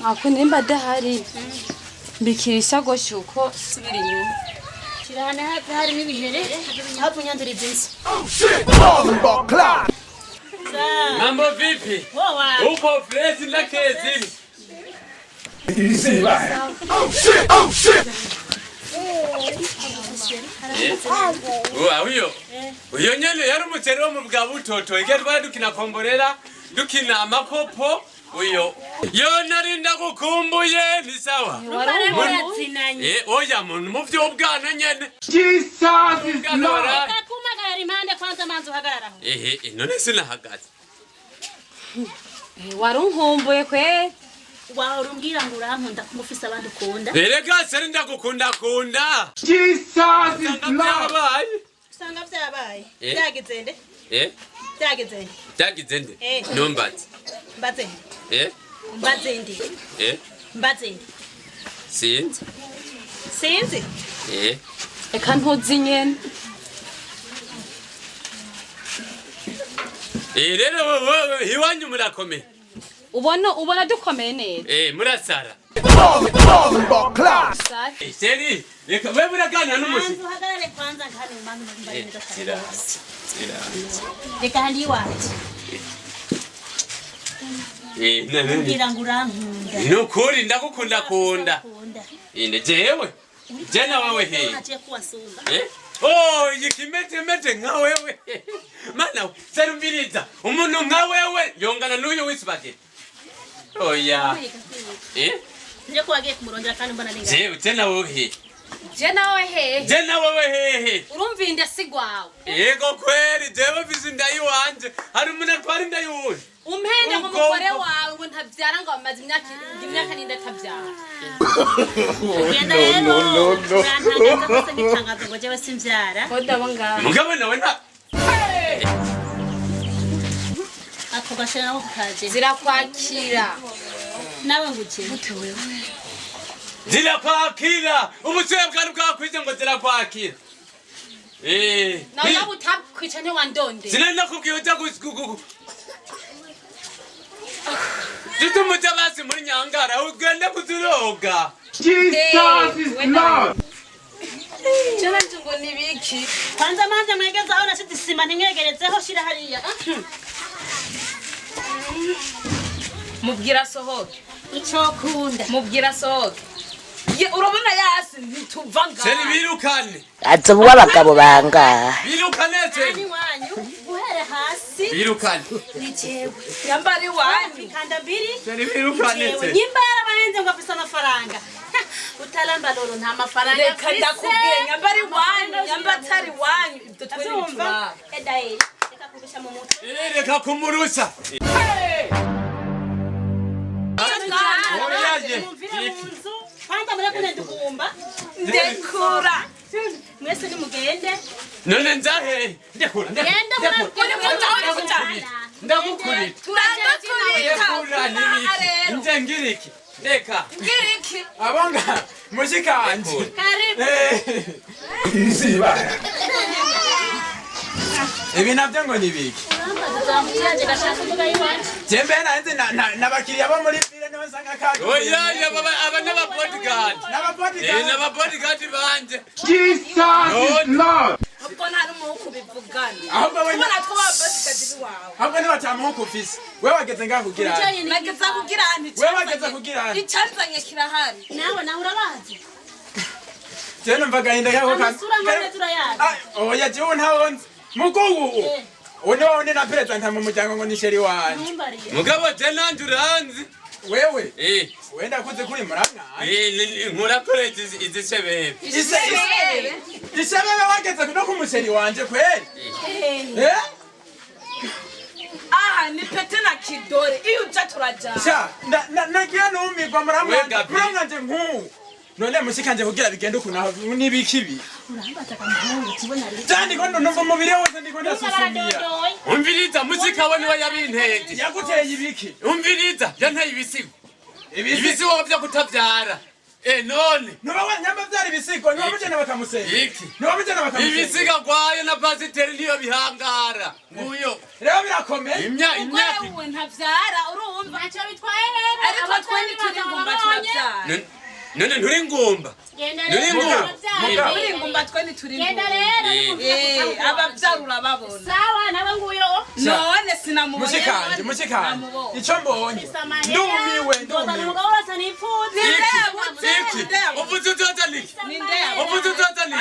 Ako nimba dahari bikirisha gosho uko subira inyuma kirana hari nibihere hapo nyanduriza inzu Mambo vipi? Uko fresh na kezi? Uyo nyene yari umuceri wo mu bwa butoto ige twari dukina komborera dukina amakopo uyo yo narinda gukumbuye ni sawa oya muntu mu byo bwana nyene Jesus is Lord. Ukumbagare impande kwanza manzo hagararaho none sinahagaze warunkumbuye kwe warumbwira ngo urankunda kumufisa abandi ukunda erega seri ndagukunda kunda Jesus is Lord. usanga byabaye byageze nde byageze nde byageze nde nombatse mbaze mbaze nde mbaze nde sinzi eka ntuzi nyene rero iwanyu murakomeye ubona dukomeye neza murasara Class. seri reka we buragana n'umusi hagarare kwanza ngane mbantu mbaye reka handi wacu ngira ngo urankunda nukuri ndagukunda kunda inde jewe jena wewe he yikimete nka wewe mana serumbiriza umuntu nka wewe yongana n'uyu wisubagire oya nje kwagiye kumurondera kandi mbona ninga jewe jena wewe he jena wewe he urumva inda sigwawe yego kweli jewe vizinda yiwanje hari umuntu atwara inda yiwe umpende ngo mukore wawe ngo ntabyara ngo amaze imyaka n'inda atabyara ugenda rero urantangaza kose ngitangaza ngo jewe simbyara mugabo nawe nta ako gashira naho kaje zirakwakira nawe nguke mutewe zirakwakira umusore bwari bwakwize ngo zirakwakira nawe utabukwica ntiwandonde sinenda kubwiye uja tutumuja basi muri nyangara ugende kuturoga Jesus is Lord. jana ngo nibiki kwanza manje mwegeza aho nashiti sima nimwegerezeho shira hariya mubwira sohoke ico kunda mubwira sohoke urabona yasi ntituvanga seri birukane ati abagabo banga birukane ani wanyu guhere hasi birukane nicewe yambari wanyu kanda mbiri seri birukane nyimbara bahenze ngo afise amafaranga utalamba lolo nta mafaranga reka ndakubwire nyambari wanyu nyambatari wanyu ibyo twumva edaye reka kubisha mu mutwe reka kumurusa kwanza muri kunenda ukumba ndekura mwese ni mugende none nzahe ndekura nje ngiriki reka ngiriki abanga mushikanje ibi navyo ngo nibiki jembe nanze nabakiriya bo muri file niho nsanga kaje oya aba n'ababodyguard n'ababodyguard banje Jesus is Lord. ubwo nari mu kubivugana ahubwo we ubona ko babodyguard wawe ahubwo nibatamuha kufisi we wageze ngaho kugira nageza kugira we wageze kugira icyanzanye kirahari nawe urabazi je numva gahinda kako amasura ngone turayazi oya jewe ntawonze mugugu one na president mu muryango ngo ni sheri wanje mugabo je nanje uranzi wewe wenda kuze kuri muramwa nkora college izisebebe isebebe wageze no kumusheri wanje kweli aha ni pete na kidore iyo uja turajana sha nagiye numigwa muramwa nje nku none mushikanje kugira bigende kunaho nibikibi urambaza kamuhungu kibona rero cyane ko ndumva umubiri wose ndiko ndasusumira umviriza muzika we niwe yabintege yaguteye ibiki umviriza yanteye ibisigo ibisigo byo kutabyara none nuba wanyamba byari bisigo nuba mujana bakamusenya iki nuba mujana bakamusenya ibisiga kwayo na pasiteri niyo bihangara nguyo rero birakomeye imyaka uwe ntavyara urumva ntacyo bitwaye rero ariko twende turi ngumba turavyara none nturi ngumba nturi ngumba uri ngumba twende turi genda ngumba rero abavyara urababona sawa nawe nguyo none sinamubonye mushikanje ico mbonye ndumiwe umugabo wese nipfuze uvuze utotaliki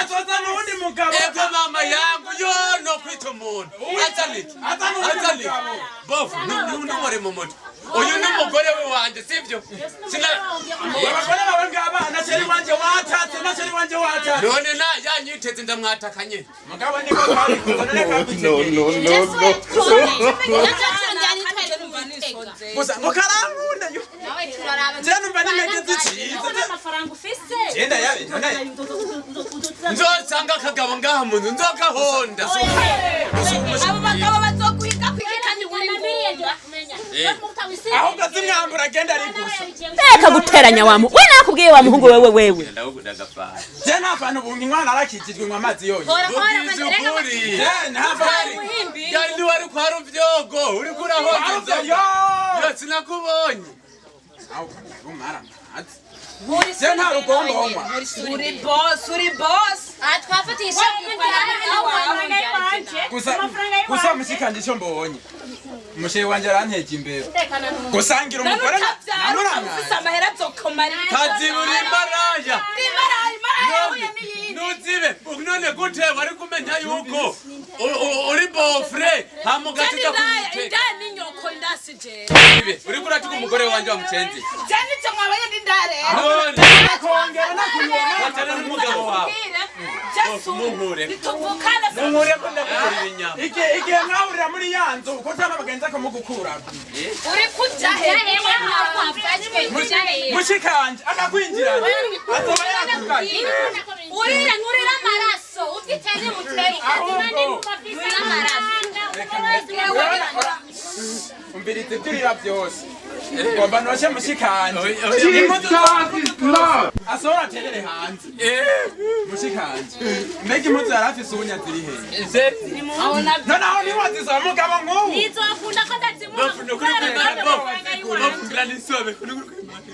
atozana uwundi mugabo ego mama yangu yo no kwita umuntu ataliki bofu n'umugore mu mutwe uyu n'umugore we wanje sivyo abagore bawe ngaba nasheri wanje watatse none na yanyiteze ndamwatakanye mugabo niko twabikoze none gusa mukaramunda yo jana umva nimege ziciza amafaranga ufise genda yabe nzosanga akagabo ngaha muntu nzogahonda abo bagabo bazokwiga kwigikanye uri ngumba ahubwo zimwambura agenda ari gusa reka guteranya wamu we nakubwiye wa muhungu wewe je nta bantu bunga inkwano arakikijwe mu amazi yonyine yari wari kwa ruvyogo uri kurahonda yo sinakubonye je nta rugombo honywa uri boss twafatisha gusa mushikanje ico mbonye umushehe wanje aranteje imbere gusangira umugore ufise amahera azokomarira kazibura imbaraya nuzibe none gute wari kumenya yuko uri bofre hamugatija kumuteka indani nyoko ndasije uri kuratuka umugore wanje wamucenzi cyane cyo mwabaye ndindare kongera nakuyoma atari n'umugabo wawe muhure tuvukana muhure ko ndakugurira inyama igihe mwahurira muri ya nzu uko tama bagenza ko mugukura uri kuja hehe mushikanje akakwinjirana azoba yakuganye nurira amaraso ufite n'umuteri nurira amaraso umvirize turira byose ngomba noshe mushikanje asohora aterere hanze mushikanje mbega impuzu yari afise ubunya ziri hehe noneho niwazisaba mugabo nk'ubu nizokunda ko ndazimura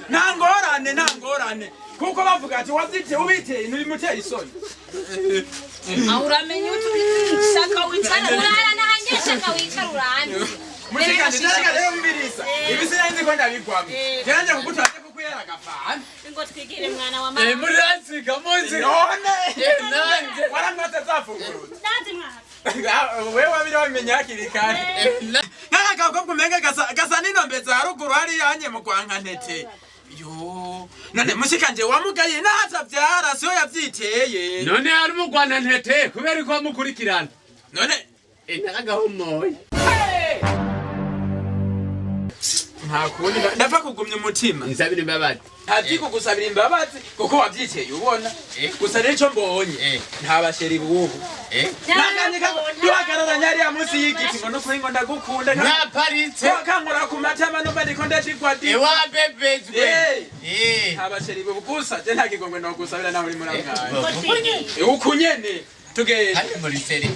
nta ngorane kuko bavuga ati wazite ubiteye ntibimutera isoni uramenye ushaka wicara urarana hanje shaka wicara uranze mushikanje cyangwa rero mbirisa ibi sinzi ko ndabigwamo cyanje kugutwaje kukuyera gafana ngo twigire mwana wa mama muransika muzi none nanjye waramwate zafungurutse ndazi mwana wewe wabiri wamenya hakiri kare nkaka ko kumenga gasa n'inombe za ruguru hari yanye mu gwanka ntete yo none mushikanje wamugaye n'atavyara so yavyiteye none ari mu Rwanda ntete kubera ko amukurikirana none nagahomoye nta kundi ndapfa kugumya umutima nsabira imbabazi ati kugusabira imbabazi kuko wavyiteye ubona gusa rero ico mbonye nta basheri bubu naganyika duhagarara nyari ya munsi y'igiti ngo nukuri ngo ndagukunda naparitse kankora ku matama numva ndiko ndashigwadi ewa bebezwe nta basheri bubu gusa je nta kigongwe no gusabira naho uri muramwaye ukunyene tugende muri seri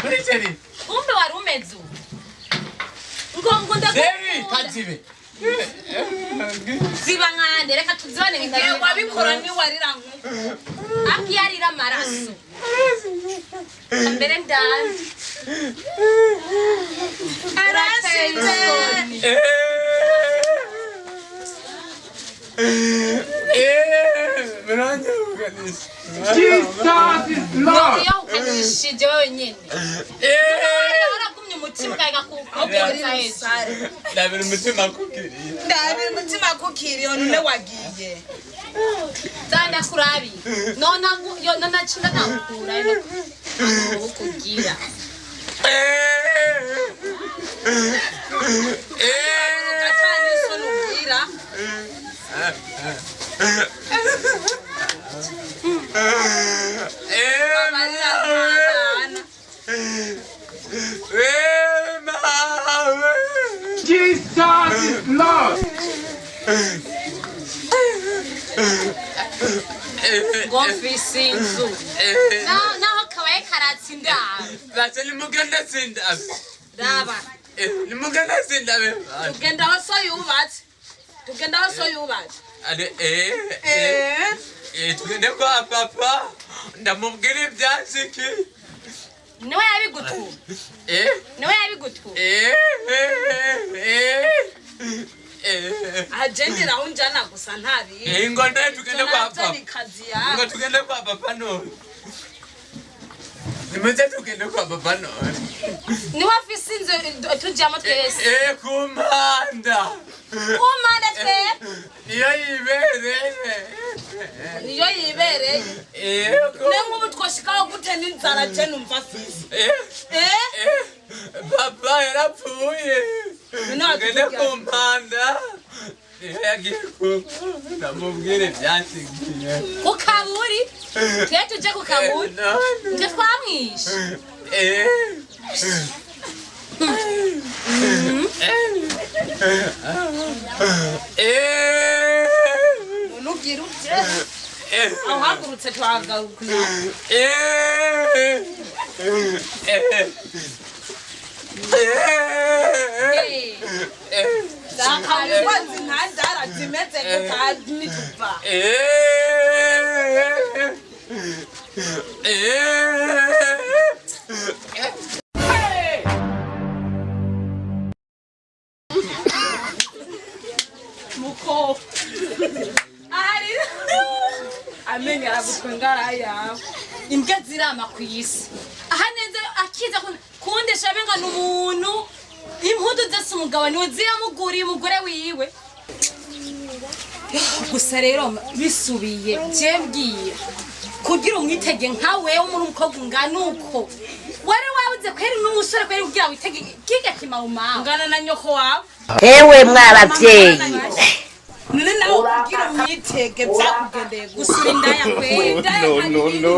muri seri umbe wari umeze ngo seri kazibe ziba nkande reka tuzibane bingana wabikora ni warira nko akiyarira amaraso mbere ndanje Jesus is Lord. yo ukanishije wewe nyene aragumye umutima kaiga kukogereza hese ndabira umutima kukiriye none wagiye Tanda kurabi nona yo nona chinda nakura ino kugira katani sonu kugira Jesus is Lord. ngo mfise inzu naho kabaye karatsinda base nimugenda sinda raba nimugenda sinda tugenda aho so yubatse ade tugende kwa papa ndamubwira ibyasiki niwe yabigutu agendera unjana gusa ntabi ngo ndaye tugende kwa papa ngo tugende kwa papa none nimuze tugende kwa papa none niwe afise inzu tujyamo twese kumanda twe niyo yibereye nengubu twoshikaho gute n'inzara je numva afise papa yarapfuye tugende kumpanda niyo yagiye ndamubwire byasigiye ku kaburi twe tuje ku kaburi nje twamwishe nugira uje aho hagurutse twagarukuna zakamwanzi ntandara zimeze kutanituva muko ari amenya aragutwenga yawe imbwa zirama ku isi aha neze akiza kundesha benga n'umuntu impudu zose umugabo niwe ziyamuguriye umugore wiwe gusa rero bisubiye jembwira kugira umwitege nka wewe umuntu umukobwa ungana uko wari wabuze kweri n'umusore kweri kugira witege kiga kimauma ngana na nyoko wawe ewe mwabavyeyi none nawe kugira umwitege byakugendeye gusura indaya kweri no